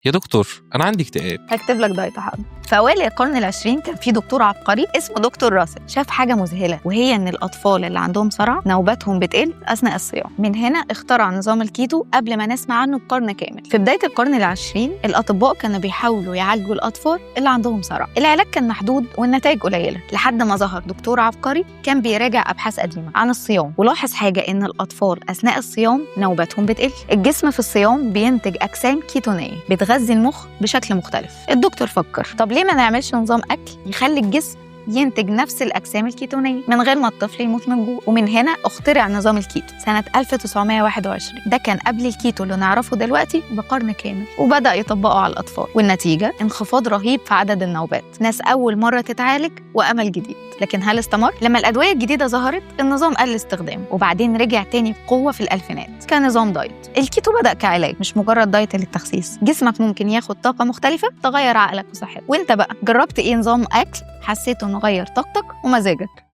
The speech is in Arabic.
يا دكتور أنا عندي اكتئاب. هكتب لك دايت يا حبيبي. في أوائل القرن العشرين كان في دكتور عبقري اسمه دكتور راسل، شاف حاجة مذهلة، وهي إن الأطفال اللي عندهم صرع نوباتهم بتقل أثناء الصيام. من هنا اخترع نظام الكيتو قبل ما نسمع عنه بقرن كامل. في بداية القرن العشرين الأطباء كانوا بيحاولوا يعالجوا الأطفال اللي عندهم صرع. العلاج كان محدود والنتائج قليلة، لحد ما ظهر دكتور عبقري كان بيراجع أبحاث قديمة عن الصيام، ولاحظ حاجة إن الأطفال أثناء الصيام نوباتهم بتقل. الجسم في الصيام بينتج أجسام كيتونية بتغذي المخ بشكل مختلف. الدكتور فكر، طب ليه ما نعملش نظام أكل يخلي الجسم ينتج نفس الأجسام الكيتونية من غير ما الطفل يموت من جوع؟ ومن هنا اخترع نظام الكيتو سنة 1921. ده كان قبل الكيتو اللي نعرفه دلوقتي بقرن كامل، وبدأ يطبقه على الأطفال، والنتيجة انخفاض رهيب في عدد النوبات، ناس أول مرة تتعالج وأمل جديد. لكن هل استمر؟ لما الأدوية الجديدة ظهرت النظام قل استخدامه، وبعدين رجع تاني بقوة في الألفينات كنظام دايت. الكيتو بدأ كعلاج مش مجرد دايت للتخسيس، جسمك ممكن ياخد طاقة مختلفة تغير عقلك وصحتك. وانت بقى جربت ايه نظام أكل حسيته انه غير طاقتك ومزاجك؟